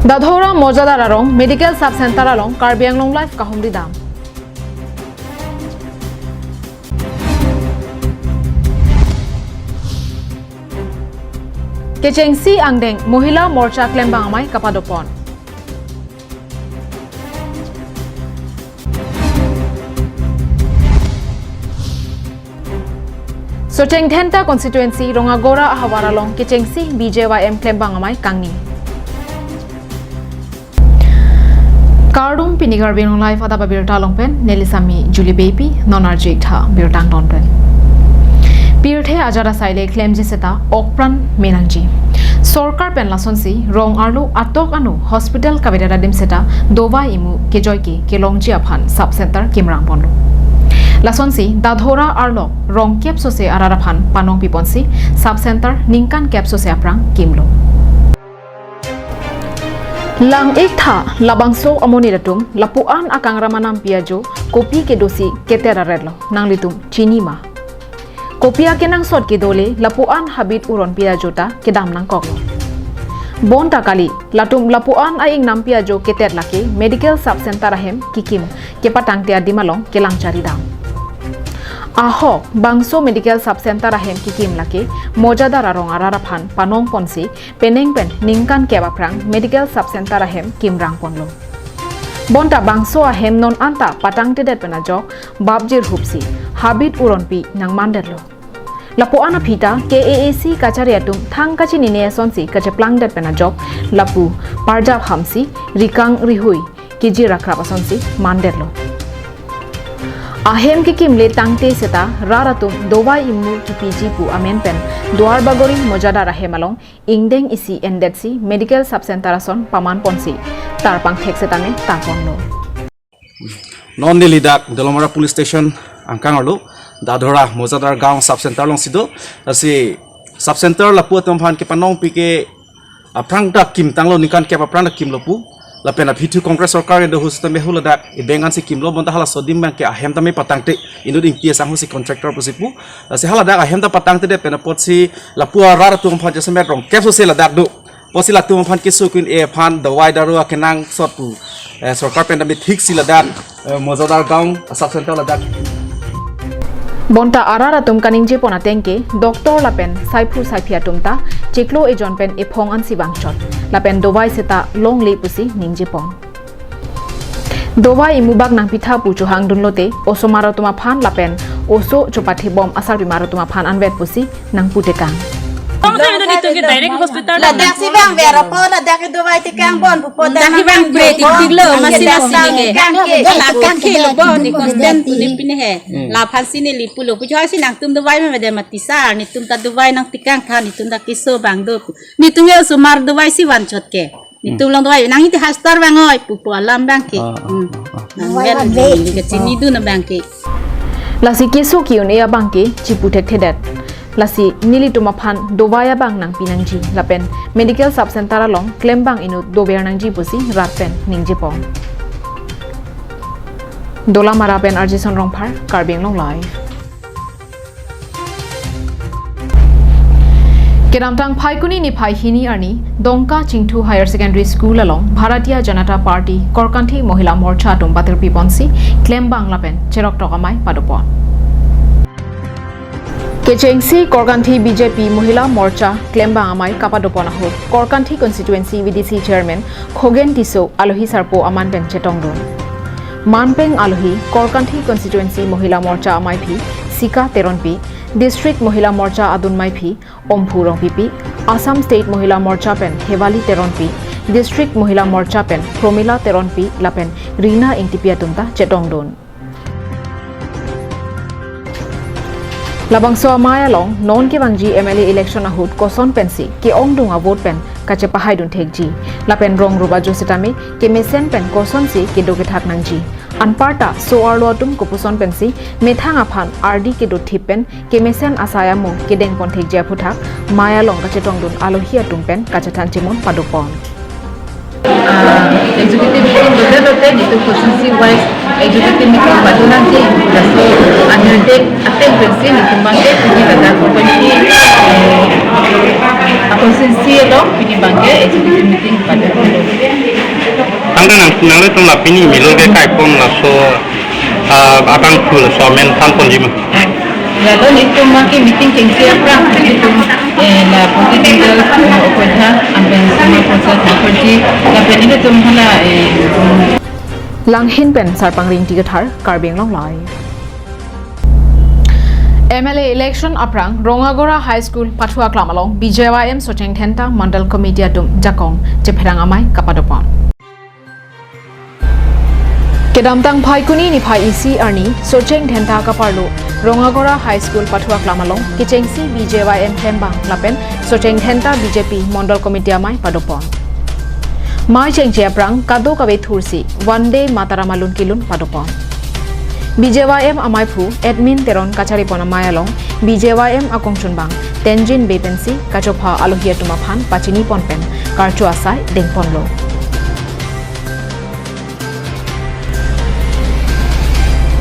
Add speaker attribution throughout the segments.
Speaker 1: Dadhora mojadar arong medical sub center along Karbi Anglong life kahumdi dam. Kechengsi angdeng Mohila Morcha klembang amai kapadopon. Socheng Thenta constituency Rongagora Hawaralong Kechengsi BJYM klembang amai kangni. Kardum pinigar binong life Adap Abirta longpen Nelisami Julie Baby non-arjik tha birtang donpen. Pirthe ajara saile claim jiseta okpran menangji. Sorkar pen lasonsi rong arlu atok anu hospital kabedara dim seta dova imu kejoiki kelongji aphan sub center kimrang ponlu. Lasonsi dadhora arlo rong kep sose araraphan panong piponsi sub center ningkan kep sose aprang kimlo. Lang iktha labangso amoni datum lapuan akang ramanam piajo kopi ke dosi ketera redlo nang litum chinima. Kopia kenang sot ke dole lapuan habit uron piajota ke dam nang koklo. Bon takali latum lapuan aing nam piajo keter lake medical sub center ahem kikim ke patang tia dimalong ke langcari dam. Ahok bangso medical sub center ahem kikim lake mojadar arong araraphan panong ponsi peneng pen ningkan ke baprang medical sub center ahem kimrang ponlo. Bonta bangso ahem non anta patang tedet penajok babjir hupsi habit uronpi nang manderlo. Lapu ana pita KAAC kachariatum thang kachi nine sonsi kacheplang det penajok lapu parjab hamsi rikang rihui kiji rakrapa sonsi manderlo. Ahem kikimle tangte seta raratum dova imu kipiji pu amen pen duar bagori mojada rahemalong ingdeng isi endetsi medical sub center ason paman ponsi tarpang thek setame tarponno.
Speaker 2: Non dilidak Dolomara police station angkang arlo dadhora mojadar gaon sub center long sido asi sub center lapu tomphan ke panong pike aprang dak kim tanglo nikan ke aprang dak kim lopu la pena phitu congress sarkar endo hustam behula dak ibengan si kim lo bonta hala sodim bang ke ahem tame patangte indo ding tia sang husi contractor posipu asi hala dak ahem ta patangte de pena potsi lapu rar tomphan jasme rong keso se la dak do posi la tomphan ke sukin e phan the wider kenang sotu sarkar pena me thik sila dak mojadar gaon sub center la dak
Speaker 1: Bonta araratum kaningje pona tengke doktor lapen saipu saipia tumta chiklo e jonpen e phong an sibangchot lapen dowai seta long le pusi ningje pon dowai imubak nang pitha pu chuhang dunlote oso maratuma phan lapen oso chopathe bom asar bimaratuma phan anvet pusi nang putekang
Speaker 3: direct hospital
Speaker 4: la dak si bang vera po la dak dowai ti kang bon po
Speaker 3: dak bang bre ti tiglo masina sinige la kan ke lo bon ni constant tu ni pine he la phan sine li pulo pu joy sinang tum dowai me de matisa ni tum ta dowai nang tikang kha ni tum da kiso bang do ni tum yo sumar dowai si wan chot ke ni tum long dowai nang ti hastar bang oi pu po alam bang ke nang vel ke chini du na bang ke
Speaker 1: la si kiso kiun e abang ke chiputek thedet lasi nili tumaphan dovaya bang nang pinangji lapen medical sub center along claim bang inu dober nangji pusi ratpen ningji pong dola marapen arjison rongphar karbing long live Keramtang Phaikuni ni Phaihini arni Dongka Chingthu Higher Secondary School along Bharatiya Janata Party Korkanthi Mohila Morcha tumbatir piponsi claim bang lapen cherok tokamai padopon Kechengsi Korkanthi BJP Mohila Morcha Klembang Amai Kapadopona Ho Korkanthi Constituency VDC Chairman Khogen Tiso Alohi Sarpo Amanpen Chetongdon Manpeng Alohi Korkanthi Constituency Mohila Morcha Amai Phi Sika Teronpi District Mohila Morcha Adun Mai Phi Omphu Rongpipi Assam State Mohila Morcha Pen Hewali Teronpi District Mohila Morcha Pen Promila Teronpi Lapen Rina Intipia Tumta Chetongdon Labangso amaya long non ke bangji MLA election ahut koson pensi ke ong dunga vote pen kache pahai dun thekji lapen rong ruba josetame ke mesen pen koson si ke doge thak nangji anparta so arlo tum kopuson pensi methang aphan RD ke do thipen ke mesen asaya mo ke deng pon thekja phuthak maya long kache tong dun alohia tum pen kache than chimon padopon executive meeting betul-betul itu posisi wise executive meeting pada nanti so ada date attend presiden itu bangke pergi pada komisi posisi lo pergi bangke executive meeting pada
Speaker 5: Anda nang itu lah pini milu ke kai pun lah so akan full so men tan pun jima.
Speaker 1: Lalu itu makin meeting kengsi apa itu la political operator ambil semua proses seperti tapi ini tu mana langhin pen sarpang ring tiga thar karbing long lai MLA election aprang Rongagora High School Pathua Klamalong BJYM Socheng Thenta Mandal Committee Adum Jakong Jephirang Amai Kapadopon Kedamtang Phaikuni ni Phai EC Arni Socheng Thenta Kaparlo Rongagora High School Pathua Klamalong Kichengsi BJYM Thembang Lapen Socheng Thenta BJP Mandal Committee Amai Padopon Mai Chengche aprang Kado Kawe Thursi One Day Mataramalun Kilun Padopon BJYM Amai Phu Admin Teron Kachari Ponamayalong BJYM Akong Chunbang Tenjin Bepensi Kachopha Alohia Tumaphan Pachini Ponpen Karchu Asai Dengponlo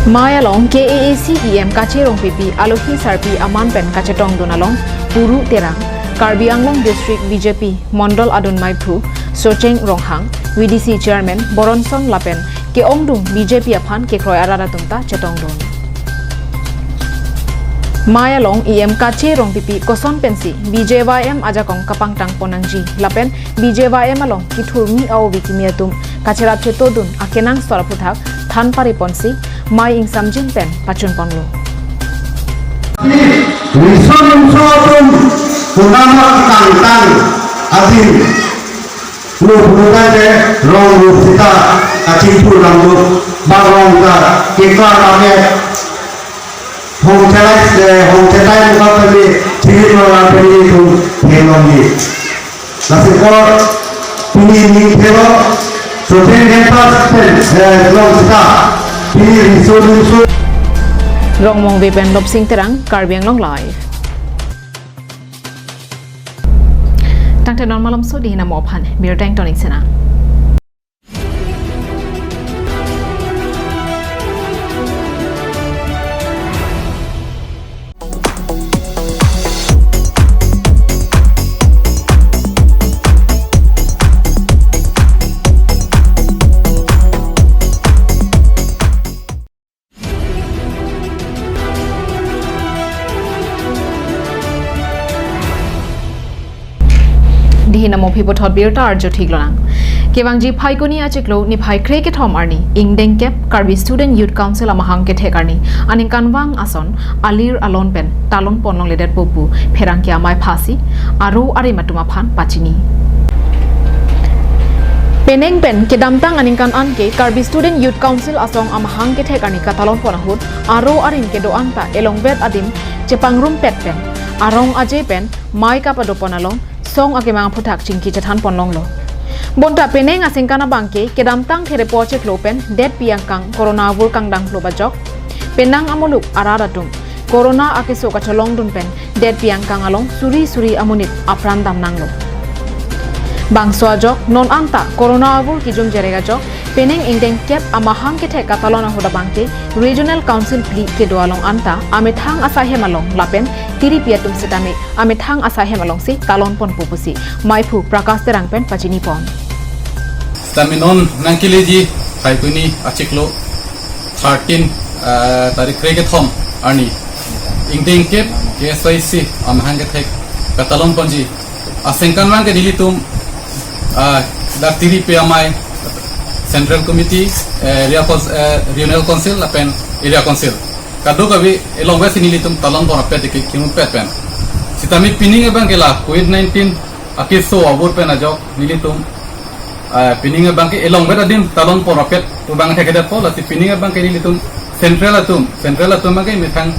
Speaker 1: Mayalong KAAC EM Kachirong PP Alohi Sarpi Aman Pen Kachetong Donalong Puru Terang Karbi Anglong District BJP Mondol Adun Maiphu Socheng Ronghang VDC Chairman Boronson Lapen ke Ongdung BJP Aphan ke Kroy Arara Tumta Chetongdon Mayalong EM Kachirong PP Koson Pensi BJYM Ajakong Kapangtang Ponangji Lapen BJYM Along Kithurmi Au Wikimiatum Kacherap Chetodun Akenang Soraputhak Than Pariponsi Mai ing samjin pen pachun ponlo.
Speaker 6: Wisam sotum punama kantang adin luhuna de rong lupita acipu rambu barong ka kita rame hong celai muka kami ciri orang kami itu helongi nasi kor ini helo soten nempas long kita
Speaker 1: Rong mong bepen lop sing terang Karbiang Long Live Tang tenon malam so di hina mo phan bir tang toning sena Dihina mo phipo thot birta arjo thiglang kewangji phaikoni achiklo ni phai kre ke thom arni ingdeng kep Karbi Student Youth Council amahang ke thekarni aning kanwang ason alir alon pen talon ponlong leder popu pherang ke amai phasi aru ari matuma phan pachini peneng pen ke damtang aning kan an ke Karbi Student Youth Council asong amahang ke thekarni katalon ponahut aru arin ke do anta elong bet adim chepangrum pet pen arong aje pen mai ka padoponalong song ake mga putak chingki chathan ponlong lo bonta peneng asing kana bangke kedam tang there poche klopen det piang kang corona vur kang dang lo bajok penang amuluk araratum corona ake so kacholong dun pen det piang kang along suri amunit apran dam nang lo bangso ajok non anta corona vur kijum jerega jok peneng ingdeng kep amahang ke theka talona hoda bangke regional council pli ke doalong anta amethang asahe malong lapen tiri piatum setame amethang asahe malong si kalon pon pupusi maipu prakash terang pen pachini pon
Speaker 7: staminon nangkileji phaikuni achiklo 13 tarik krege thom ani ingdeng kep KSIC amahang ke thek katalon ponji asengkan mang ke dilitum dak tiri pe amai Central Committee, Regional Council, lapen Area Council. Kado kabi elong wes ini litum talon pon apet ke kimu pet pen. Sitami pining ebang kela COVID-19 akiso abur pen ajok nilitum pining ebang ke elong wes adim talon pon apet ubang ke kedat pol ati pining ebang ke nilitum Central atum magai mitang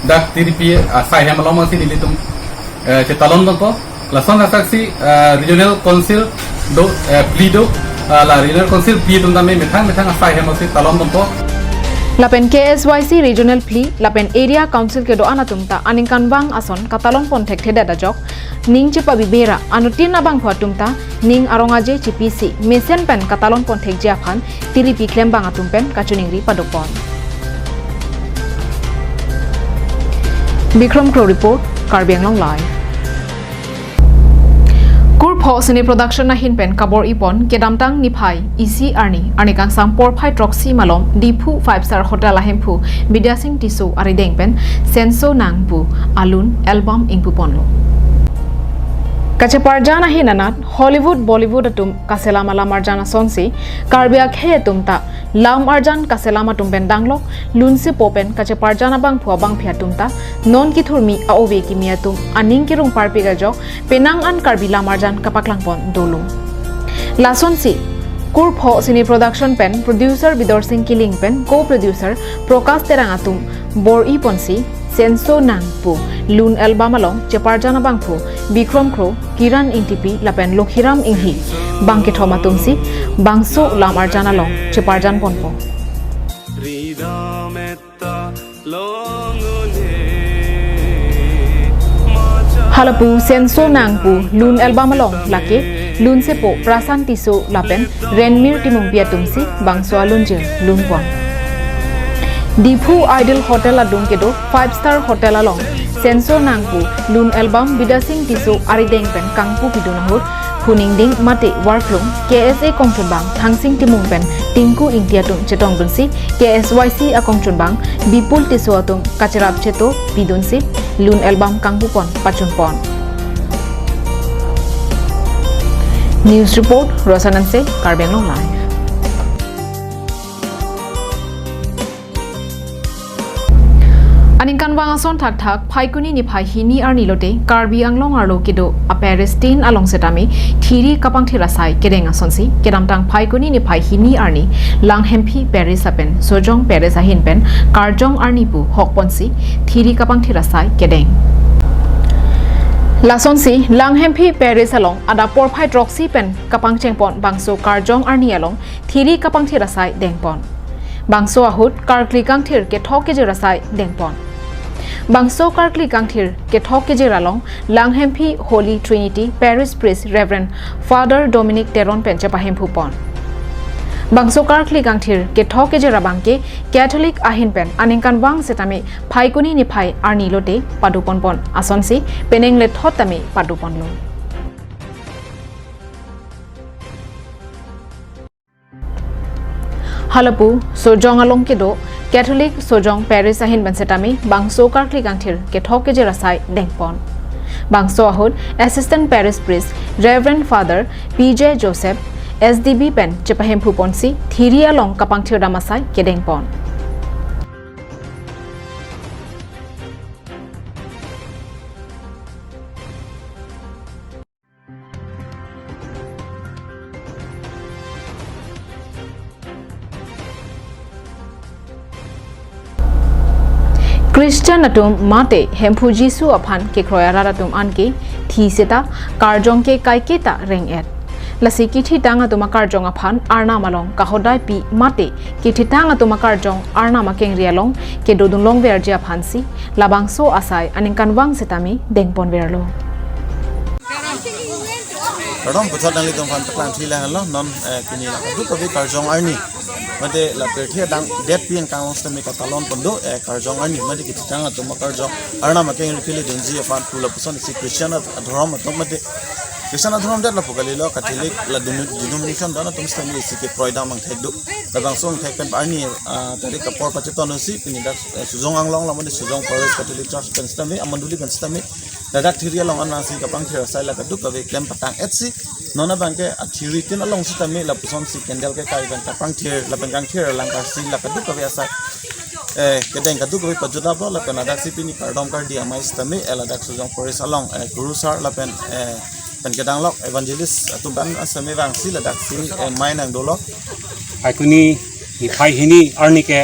Speaker 7: dak tiripi asai ham lomang si nilitum ke talon pon lason asaksi Regional Council do plido la Regional Council pi tum dame metang asai hem si talon tompo
Speaker 1: Lapen KSYC Regional Pli Lapen Area Council ke doa natumta aningkan bang ason katalon pontek theda dajok ning cepa bibera anutin abang phuatumta ning arongaje CPC mesen pen katalon pontek japhan tiripi klem bang atumpen kachuningri padopon. Bikram Crow report Karbi Anglong live. Kurpho sini production na hinpen kabor ipon kedamtang niphai isi arni kang sampor phai troxy malom dipu 5-star hotel ahempu bidyasing tisu ari dengpen senso nangpu alun album ingpu ponlo kacheparjana hinanat Hollywood Bollywood atum kaselama lamarjana sonsi karbia khe tumta lam arjan kaselama tumpen danglok lunsi popen kacheparjana bang phua bang phia tumta non ki thurmi aove ki miatum aning ki rung parpi gajok penang an karbi lamarjan kapaklang pon dolu la sonsi Kurpho sini production pen producer Bidor Singh Kiling pen co-producer Prakash Terang atum bor I ponsi senso nangpu lun album along cheparjana bangphu Bikram Crow Kiran Intipi lapen Lokhiram inghi bangke thoma tumsi bangso lam arjana long cheparjan ponpo halapu senso nangpu lun album along lake lun sepo prasan tiso lapen renmir timung pia tumsi bangso alunje lun pon Dipu Idol Hotel adung kedo 5-star hotel along senso nangpu lun album bidasing tiso arideng pen kangpu pidunahur huningding mate workroom KSA kongchunbang thangsing timung pen tinku ingtiatung chetong bunsi KSYC akongchunbang bipul tiso atung kacharap cheto pidunsi lun album kangpu pon pachun pon. News report Rosananse Karbi Anglong live. Aningkan wangason thak phaikuni ni phai hini arni lote Karbi Anglong arlo kido Paristin along setami thiri kapang thira sai kedenga sonsi kedamtang phaikuni ni phai hini arni lang hempi Paris apen sojong Paris ahin pen karjong arni pu hokponsi thiri kapang thira sai kedeng Lasonsi lang hempi Paris along Adap Abirta troxy pen kapang chengpon bangso karjong arni along thiri kapang thira sai dengpon bangso ahut karkli kang thir ke thok ke jera sai dengpon Bangso Karkli Kangthir Kethok Kejeralong Langhempi Holy Trinity Parish Priest Reverend Father Dominic Teron Pencha Pahempupon Bangso Karkli Kangthir Kethok Kejerabangke Catholic Ahin Pen Aningkan Wang Setame Phaikuni ni phai arni lote padupon pon asonsi peneng le thotame padupon lo Halapu Sojong along kedo Catholic Sojong Paris ahin bansetami bangso Karkli Kangthir Kethok Kejerasai dengpon bangso ahut Assistant Parish Priest Reverend Father PJ Joseph SDB pen chepahemphu ponsi thiri along kapangthir damasai kedengpon Christian atum mate hempu Jisu aphan ke kroyara atum anke thi seta karjong ke kaiketa reng et lasi ki thi tanga tuma karjong aphan arna malong kahodai pi mate ki thi tanga tuma karjong arna ma keng rialong ke dodung long ver ja phansi labangso asai aningkan wang setami dengpon verlo
Speaker 8: Rodong putat nang litong fan taklang thila lo non kini la du ko karjong arni mate la perthia dang det pian kang stami katalon pondo karjong arni mate ki tanga to karjong arna ma keng rikili denji fan pula puson si Christian adhram to mate Christian adhram det la pokali lo Catholic la denomination dana to stami si ke proida mang thaidu la bang song thai pen arni tari ka por pacheton si kini da sujong anglong la mate sujong Paris Catholic Church pen stami amanduli pen stami dadak thiria long an nasi kapang thira sai la kaduk ka ve klem patang etsi nona bangke athiri tin along si tami la puson si kendel ke kai ban kapang thir la bangkang thir lang ka si la kaduk ka ve asai kedeng kaduk ka ve pajuda ba la kana dak si pini kardom kar dia mais tami ela dak sujong Paris along guru sar la pen kedang lok evangelist atu ban asame wang si la dak si mai nang dolok
Speaker 9: Aikuni iphai hini arnike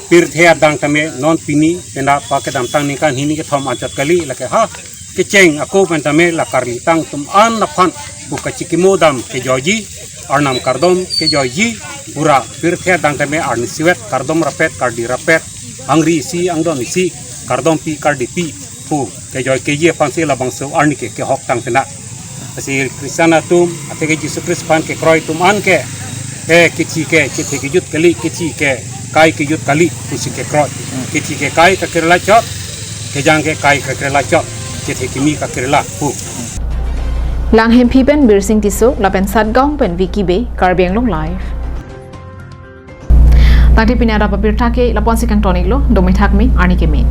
Speaker 9: pir thea dang tame non pini penda pakedam tang nikan hini ke thom achat kali la ke ha keceng aku pentame la karli tang tum an na phan buka cikimo dam ke joji arnam kardom ke jo yi pura pirthe dang tame arni siwet kardom rapet kardi rapet angri isi angdon isi kardom pi kardi pi pu ke jo ke ye pansi labang so arni ke hok tang tena asi kristana tum ate ke Jesus Christ pan ke kroi tum an ke kichi ke chithe ke yut kali kichi ke kai ke yut kali pusi ke kroi kichi ke kai ka kirla chot ke jang ke kai ka kirla chot chithe kimi ka kirla pu
Speaker 1: lang hem phi ben bir sing tisuk la ben sat gong ben wiki be karbeng long live tadi pinara Adap Abirta ke lapon sikang tonik lo domai thak me ani ke me